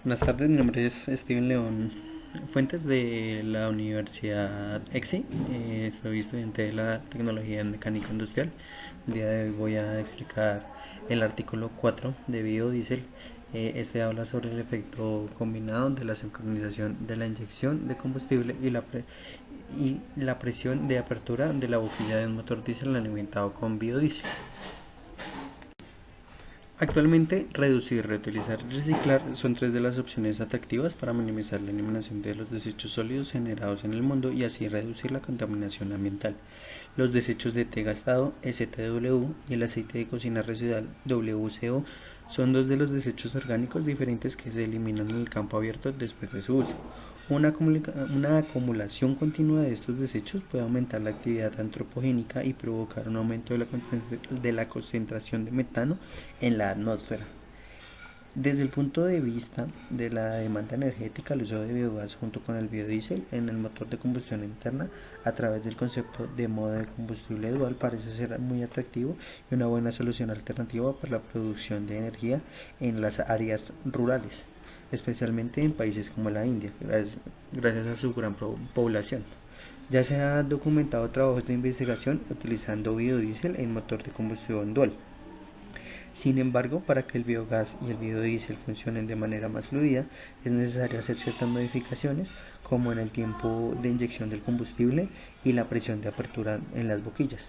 Buenas tardes, mi nombre es Steven León Fuentes de la Universidad EXI. Soy estudiante de la tecnología en mecánica industrial. El día de hoy voy a explicar el artículo 4 de biodiesel. Este habla sobre el efecto combinado de la sincronización de la inyección de combustible y la presión de apertura de la boquilla de un motor diésel alimentado con biodiesel. Actualmente, reducir, reutilizar y reciclar son tres de las opciones atractivas para minimizar la eliminación de los desechos sólidos generados en el mundo y así reducir la contaminación ambiental. Los desechos de té gastado, STW, y el aceite de cocina residual, WCO, son dos de los desechos orgánicos diferentes que se eliminan en el campo abierto después de su uso. Una acumulación continua de estos desechos puede aumentar la actividad antropogénica y provocar un aumento de la concentración de metano en la atmósfera. Desde el punto de vista de la demanda energética, el uso de biogás junto con el biodiesel en el motor de combustión interna a través del concepto de modo de combustible dual parece ser muy atractivo y una buena solución alternativa para la producción de energía en las áreas rurales, especialmente en países como la India, gracias a su gran población. Ya se han documentado trabajos de investigación utilizando biodiesel en motor de combustión dual. Sin embargo, para que el biogás y el biodiesel funcionen de manera más fluida, es necesario hacer ciertas modificaciones, como en el tiempo de inyección del combustible y la presión de apertura en las boquillas.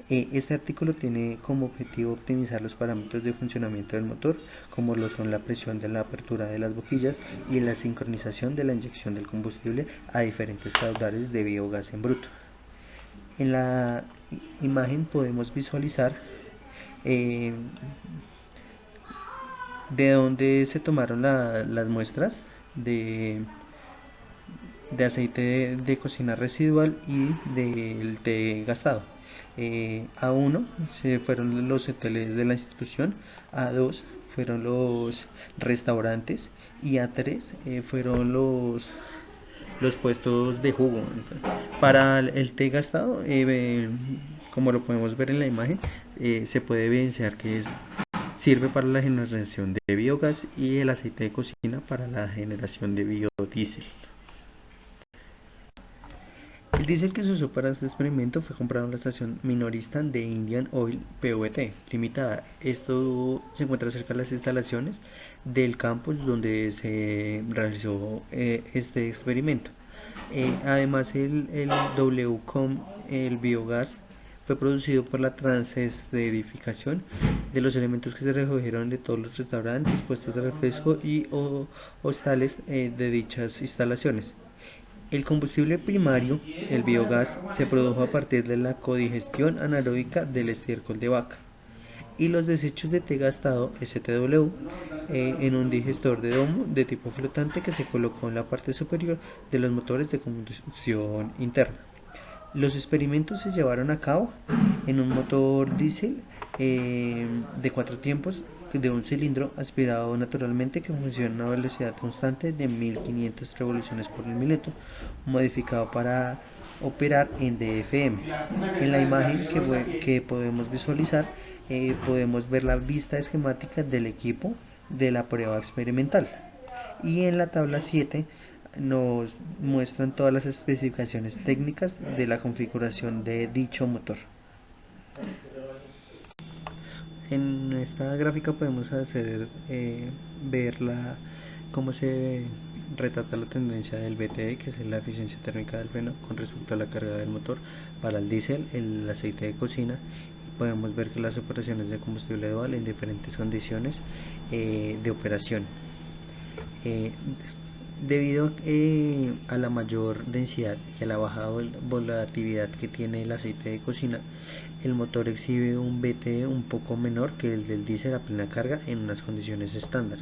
Este artículo tiene como objetivo optimizar los parámetros de funcionamiento del motor, como lo son la presión de la apertura de las boquillas y la sincronización de la inyección del combustible a diferentes caudales de biogás en bruto. En la imagen podemos visualizar eh, de dónde se tomaron las muestras de, de aceite de cocina residual y del té gastado. A1 se fueron los hoteles de la institución, A2 fueron los restaurantes y A3 fueron los puestos de jugo. Para el té gastado, como lo podemos ver en la imagen, se puede evidenciar que sirve para la generación de biogás y el aceite de cocina para la generación de biodiesel. El diésel que se usó para este experimento fue comprado en la estación minorista de Indian Oil Pvt. Limitada. Esto se encuentra cerca de las instalaciones del campus donde se realizó este experimento. Además, el WCOM, el biogás, fue producido por la transesterificación de los elementos que se recogieron de todos los restaurantes, puestos de refresco y hostales de dichas instalaciones. El combustible primario, el biogás, se produjo a partir de la codigestión anaeróbica del estiércol de vaca y los desechos de té gastado STW en un digestor de domo de tipo flotante que se colocó en la parte superior de los motores de combustión interna. Los experimentos se llevaron a cabo en un motor diésel de 4 tiempos de un cilindro aspirado naturalmente que funciona a una velocidad constante de 1500 revoluciones por minuto, modificado para operar en DFM. En la imagen que podemos visualizar, podemos ver la vista esquemática del equipo de la prueba experimental. Y en la tabla 7 nos muestran todas las especificaciones técnicas de la configuración de dicho motor. En esta gráfica podemos ver cómo se retrata la tendencia del BTE, que es la eficiencia térmica del freno con respecto a la carga del motor para el diésel, el aceite de cocina. Podemos ver que las operaciones de combustible dual en diferentes condiciones de operación. Eh, Debido a la mayor densidad y a la baja volatilidad que tiene el aceite de cocina, el motor exhibe un BTE un poco menor que el del diésel a plena carga en unas condiciones estándar.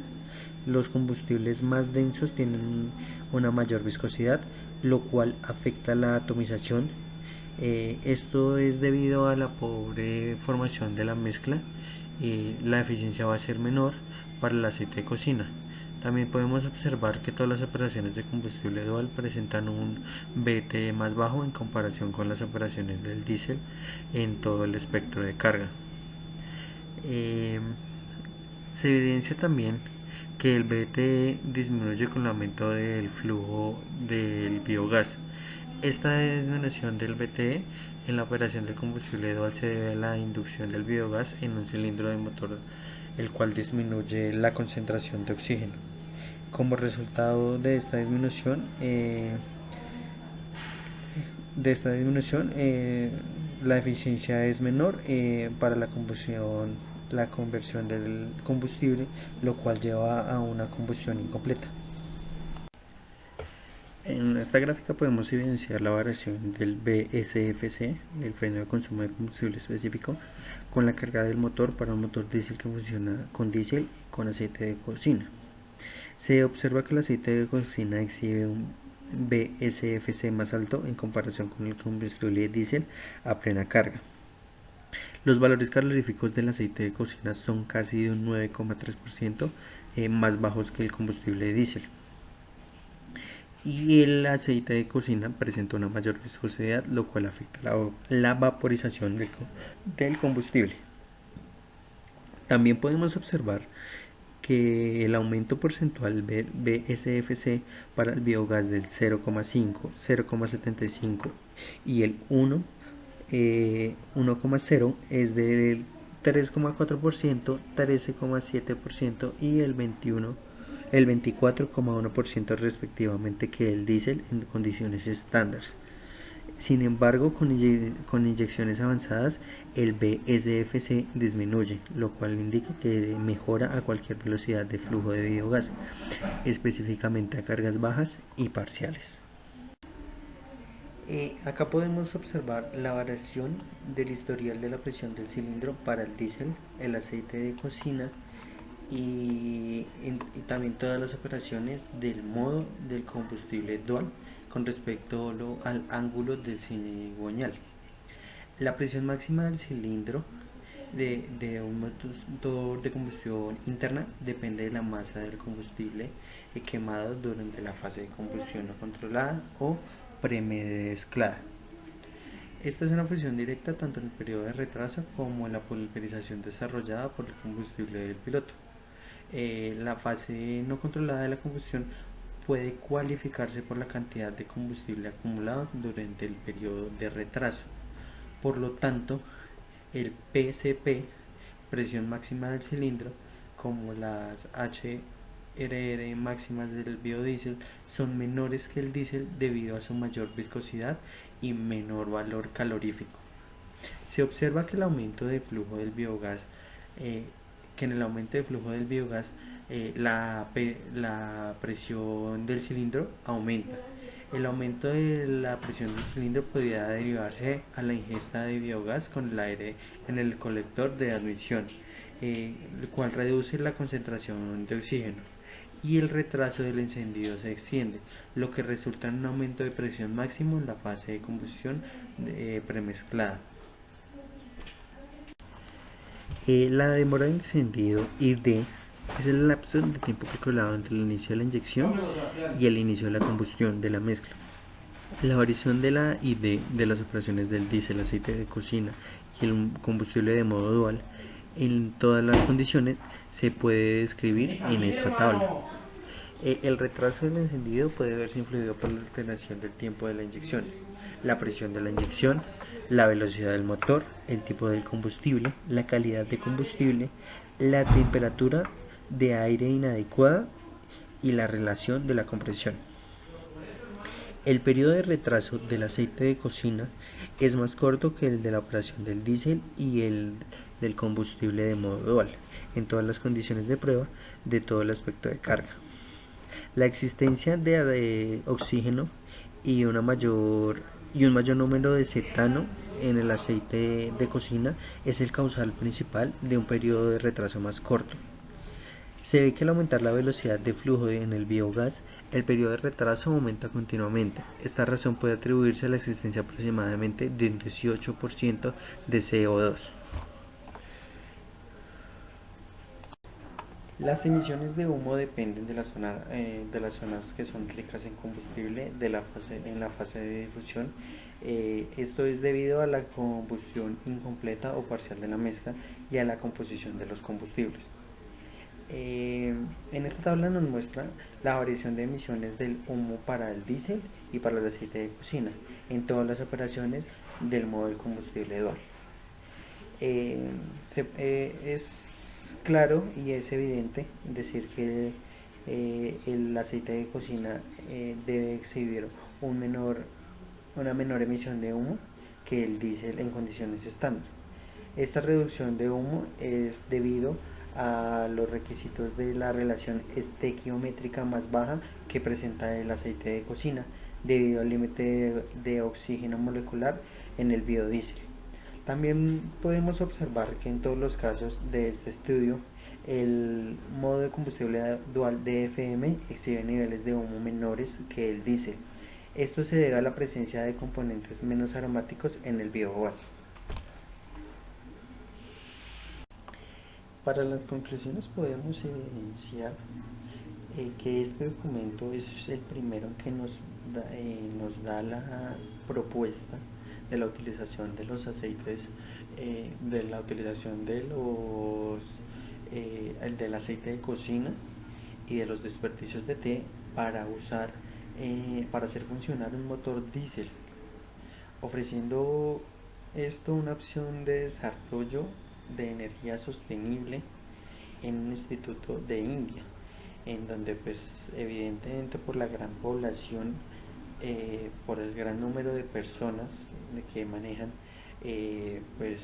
Los combustibles más densos tienen una mayor viscosidad, lo cual afecta la atomización. Esto es debido a la pobre formación de la mezcla. La eficiencia va a ser menor para el aceite de cocina. También podemos observar que todas las operaciones de combustible dual presentan un BTE más bajo en comparación con las operaciones del diésel en todo el espectro de carga. Se evidencia también que el BTE disminuye con el aumento del flujo del biogás. Esta disminución del BTE en la operación del combustible dual se debe a la inducción del biogás en un cilindro de motor, el cual disminuye la concentración de oxígeno. Como resultado de esta disminución, la eficiencia es menor para la conversión del combustible, lo cual lleva a una combustión incompleta. En esta gráfica podemos evidenciar la variación del BSFC, el freno de consumo de combustible específico, con la carga del motor para un motor diésel que funciona con diésel con aceite de cocina. Se observa que el aceite de cocina exhibe un BSFC más alto en comparación con el combustible diésel a plena carga. Los valores caloríficos del aceite de cocina son casi de un 9,3% más bajos que el combustible diésel. Y el aceite de cocina presenta una mayor viscosidad, lo cual afecta la vaporización del combustible. También podemos observar que el aumento porcentual BSFC para el biogás del 0,5, 0,75 y el 1,0 es del 3,4%, 13,7% y el 24,1% respectivamente que el diésel en condiciones estándar. Sin embargo, con inyecciones avanzadas, el BSFC disminuye, lo cual indica que mejora a cualquier velocidad de flujo de biogás, específicamente a cargas bajas y parciales. Acá podemos observar la variación del historial de la presión del cilindro para el diésel, el aceite de cocina y también todas las operaciones del modo del combustible dual con respecto al ángulo del cigüeñal. La presión máxima del cilindro de un motor de combustión interna depende de la masa del combustible quemado durante la fase de combustión no controlada o premezclada. Esta es una presión directa tanto en el periodo de retraso como en la pulverización desarrollada por el combustible del piloto. La fase no controlada de la combustión puede cualificarse por la cantidad de combustible acumulado durante el periodo de retraso. Por lo tanto, el PCP, presión máxima del cilindro, como las HRR máximas del biodiesel, son menores que el diésel debido a su mayor viscosidad y menor valor calorífico. Se observa que el aumento de flujo del biogás que en el aumento de flujo del biogás la presión del cilindro aumenta. El aumento de la presión del cilindro podría derivarse a la ingesta de biogás con el aire en el colector de admisión, el cual reduce la concentración de oxígeno y el retraso del encendido se extiende, lo que resulta en un aumento de presión máximo en la fase de combustión premezclada. La demora de encendido ID es el lapso de tiempo calculado entre el inicio de la inyección y el inicio de la combustión de la mezcla. La variación de la ID de las operaciones del diésel, aceite de cocina y el combustible de modo dual en todas las condiciones se puede describir en esta tabla. El retraso del encendido puede verse influido por la alteración del tiempo de la inyección, la presión de la inyección, la velocidad del motor, el tipo del combustible, la calidad de combustible, la temperatura de aire inadecuada y la relación de la compresión. El periodo de retraso del aceite de cocina es más corto que el de la operación del diésel y el del combustible de modo dual, en todas las condiciones de prueba de todo el aspecto de carga. La existencia de oxígeno y un mayor número de cetano en el aceite de cocina es el causal principal de un periodo de retraso más corto. Se ve que al aumentar la velocidad de flujo en el biogás, el periodo de retraso aumenta continuamente. Esta razón puede atribuirse a la existencia aproximadamente de un 18% de CO2. Las emisiones de humo dependen de las zonas que son ricas en combustible en la fase de difusión. Esto es debido a la combustión incompleta o parcial de la mezcla y a la composición de los combustibles. En esta tabla nos muestra la variación de emisiones del humo para el diésel y para el aceite de cocina en todas las operaciones del modo del combustible dual. Eh, es claro y es evidente decir que el aceite de cocina debe exhibir una menor emisión de humo que el diésel en condiciones estándar. Esta reducción de humo es debido a los requisitos de la relación estequiométrica más baja que presenta el aceite de cocina, debido al límite de oxígeno molecular en el biodiesel. También podemos observar que en todos los casos de este estudio, el modo de combustible dual DFM exhibe niveles de humo menores que el diésel. Esto se debe a la presencia de componentes menos aromáticos en el biogás. Para las conclusiones podemos evidenciar que este documento es el primero que nos da la propuesta de la utilización de los aceites, de la utilización de del aceite de cocina y de los desperdicios de té para para hacer funcionar un motor diésel, ofreciendo esto una opción de desarrollo de energía sostenible en un instituto de India, en donde pues evidentemente por la gran población, por el gran número de personas que manejan pues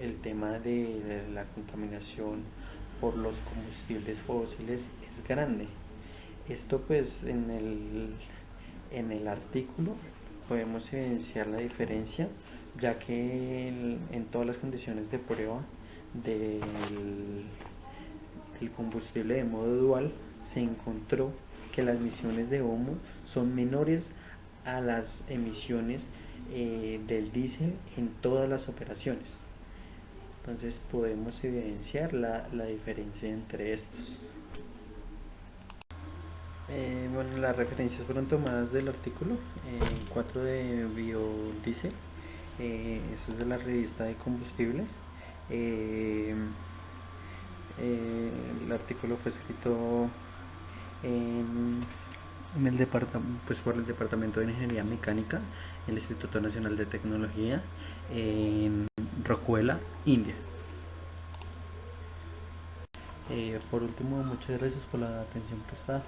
el tema de la contaminación por los combustibles fósiles es grande. Esto pues en el artículo podemos evidenciar la diferencia, ya que en todas las condiciones de prueba del el combustible de modo dual se encontró que las emisiones de humo son menores a las emisiones del diésel en todas las operaciones. Entonces podemos evidenciar la diferencia entre estos. Bueno, las referencias fueron tomadas del artículo 4 de biodiesel, eso es de la revista de combustibles. Eh, el artículo fue escrito en, pues por el Departamento de Ingeniería Mecánica, el Instituto Nacional de Tecnología, en Rockwell, India. Por último, muchas gracias por la atención prestada.